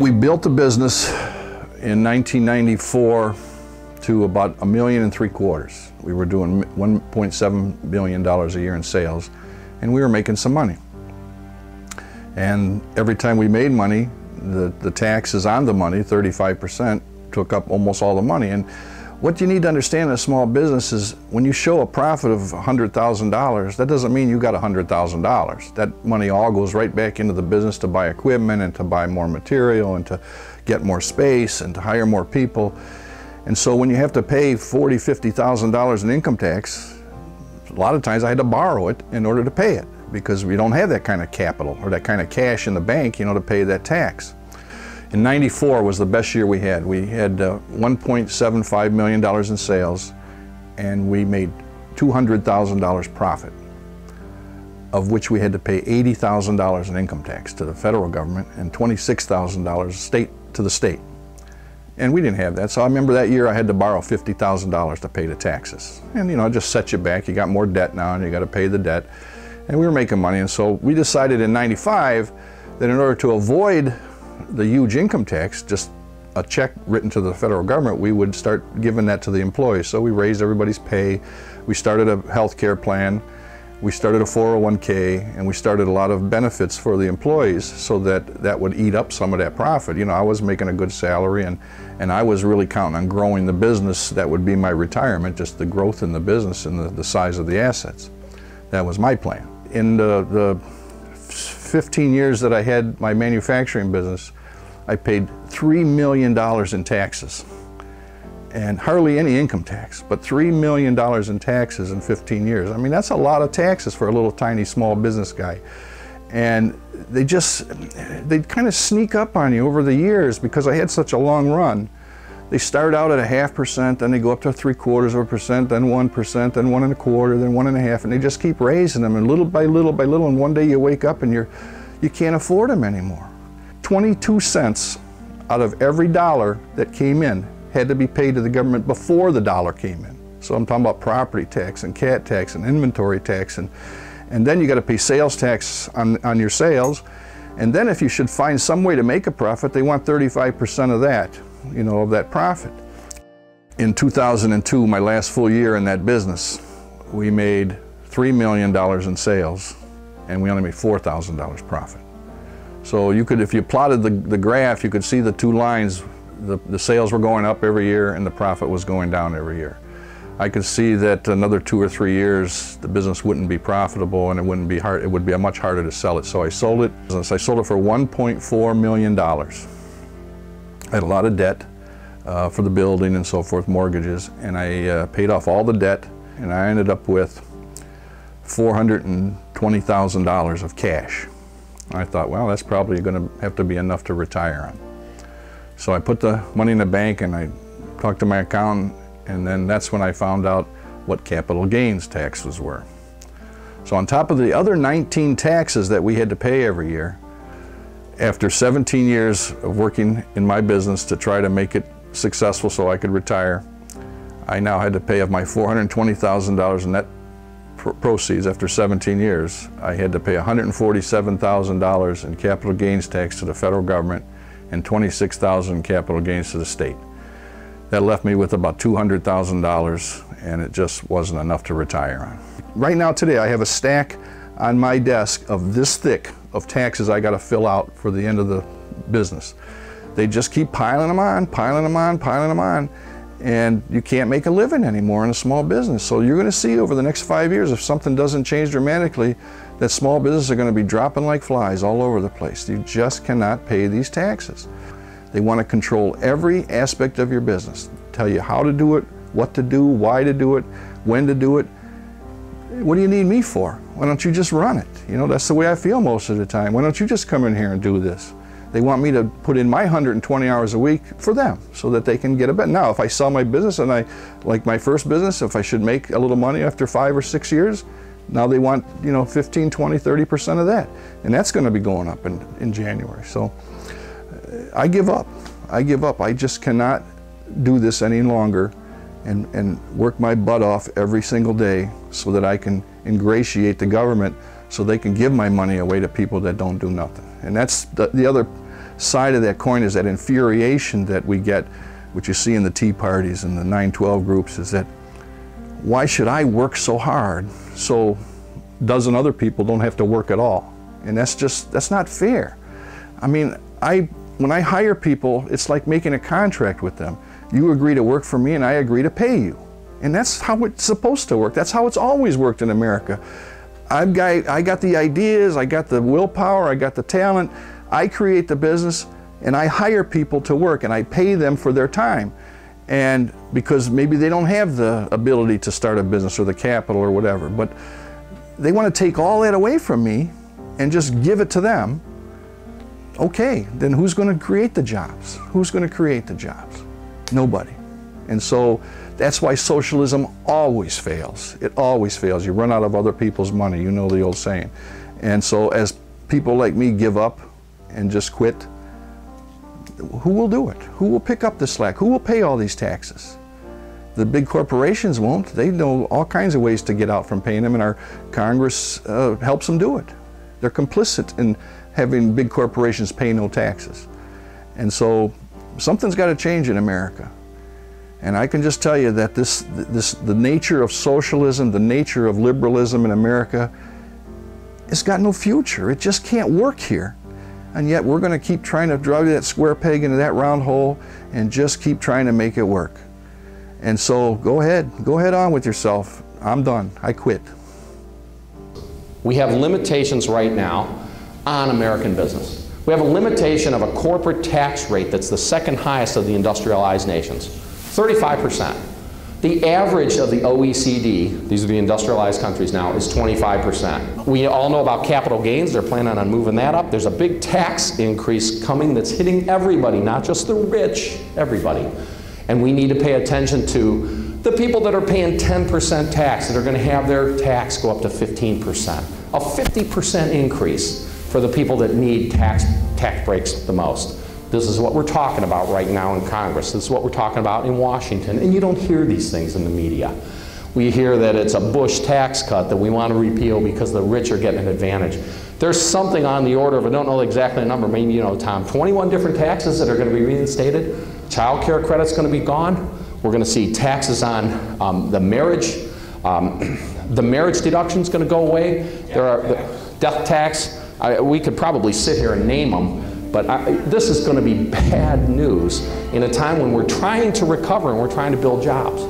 We built the business in 1994 to about $1.75 million. We were doing $1.7 billion a year in sales, and we were making some money. And every time we made money, the taxes on the money, 35%, took up almost all the money. And what you need to understand in a small business is when you show a profit of $100,000, that doesn't mean you got $100,000. That money all goes right back into the business to buy equipment and to buy more material and to get more space and to hire more people. And so when you have to pay $40,000, $50,000 in income tax, a lot of times I had to borrow it in order to pay it, because we don't have that kind of capital or that kind of cash in the bank, you know, to pay that tax. In '94 was the best year we had. We had $1.75 million in sales, and we made $200,000 profit, of which we had to pay $80,000 in income tax to the federal government and $26,000 to the state. And we didn't have that, so I remember that year I had to borrow $50,000 to pay the taxes. And you know, it just set you back. You got more debt now, and you got to pay the debt. And we were making money, and so we decided in '95 that in order to avoid the huge income tax, just a check written to the federal government, we would start giving that to the employees. So we raised everybody's pay. We started a health care plan. We started a 401k, and we started a lot of benefits for the employees so that would eat up some of that profit. You know, I was making a good salary, and I was really counting on growing the business. That would be my retirement, just the growth in the business and the size of the assets. That was my plan. In the 15 years that I had my manufacturing business, I paid $3 million in taxes, and hardly any income tax, but $3 million in taxes in 15 years. I mean, that's a lot of taxes for a little tiny small business guy. And they'd kind of sneak up on you over the years because I had such a long run. They start out at 0.5%, then they go up to 0.75%, then 1%, then 1.25%, then 1.5%, and they just keep raising them, and little by little by little, and one day you wake up and you can't afford them anymore. 22 cents out of every dollar that came in had to be paid to the government before the dollar came in. So I'm talking about property tax and cat tax and inventory tax, and then you got to pay sales tax on your sales, and then if you should find some way to make a profit, they want 35% of that, you know, of that profit. In 2002, my last full year in that business, we made $3 million in sales, and we only made $4,000 profit. So you could, if you plotted the graph, you could see the two lines. The sales were going up every year and the profit was going down every year. I could see that another 2 or 3 years the business wouldn't be profitable, and it wouldn't be hard. It would be much harder to sell it. So I sold it. I sold it for $1.4 million. I had a lot of debt for the building and so forth, mortgages, and I paid off all the debt, and I ended up with $420,000 of cash. I thought, well, that's probably going to have to be enough to retire on. So I put the money in the bank and I talked to my accountant, and then that's when I found out what capital gains taxes were. So on top of the other 19 taxes that we had to pay every year, after 17 years of working in my business to try to make it successful so I could retire, I now had to pay of my $420,000 in net proceeds after 17 years. I had to pay $147,000 in capital gains tax to the federal government and $26,000 in capital gains to the state. That left me with about $200,000, and it just wasn't enough to retire on. Right now today I have a stack on my desk of this thick of taxes I got to fill out for the end of the business. They just keep piling them on, piling them on, piling them on, and you can't make a living anymore in a small business. So you're going to see over the next 5 years, if something doesn't change dramatically, that small businesses are going to be dropping like flies all over the place. You just cannot pay these taxes. They want to control every aspect of your business, tell you how to do it, what to do, why to do it, when to do it. What do you need me for? Why don't you just run it? You know, that's the way I feel most of the time. Why don't you just come in here and do this? They want me to put in my 120 hours a week for them so that they can get a bet. Now, if I sell my business and like my first business, if I should make a little money after 5 or 6 years, now they want, you know, 15, 20, 30% of that. And that's going to be going up in January. So I give up. I give up. I just cannot do this any longer and work my butt off every single day so that I can ingratiate the government so they can give my money away to people that don't do nothing. And that's the other side of that coin is that infuriation that we get, which you see in the Tea Parties and the 9/12 groups, is that why should I work so hard so dozen other people don't have to work at all? And that's not fair. I mean, when I hire people, it's like making a contract with them. You agree to work for me and I agree to pay you. And that's how it's supposed to work. That's how it's always worked in America. I got the ideas, I got the willpower, I got the talent, I create the business, and I hire people to work and I pay them for their time. And because maybe they don't have the ability to start a business or the capital or whatever, but they want to take all that away from me and just give it to them. Okay, then who's going to create the jobs? Who's going to create the jobs? Nobody. And so that's why socialism always fails. It always fails. You run out of other people's money, you know the old saying. And so as people like me give up and just quit, who will do it? Who will pick up the slack? Who will pay all these taxes? The big corporations won't. They know all kinds of ways to get out from paying them, and our Congress helps them do it. They're complicit in having big corporations pay no taxes. And so something's got to change in America. And I can just tell you that the nature of socialism, the nature of liberalism in America, it's got no future. It just can't work here. And yet we're going to keep trying to drive that square peg into that round hole and just keep trying to make it work. And so go ahead on with yourself. I'm done. I quit. We have limitations right now on American business. We have a limitation of a corporate tax rate that's the second highest of the industrialized nations, 35%. The average of the OECD, these are the industrialized countries now, is 25%. We all know about capital gains. They're planning on moving that up. There's a big tax increase coming that's hitting everybody, not just the rich, everybody. And we need to pay attention to the people that are paying 10% tax, that are going to have their tax go up to 15%. A 50% increase for the people that need tax breaks the most. This is what we're talking about right now in Congress. This is what we're talking about in Washington. And you don't hear these things in the media. We hear that it's a Bush tax cut that we want to repeal because the rich are getting an advantage. There's something on the order of, I don't know exactly the number, maybe you know, Tom, 21 different taxes that are going to be reinstated. Child care credit's going to be gone. We're going to see taxes on the marriage. The marriage deduction's going to go away. There are the death tax. We could probably sit here and name them. But this is going to be bad news in a time when we're trying to recover and we're trying to build jobs.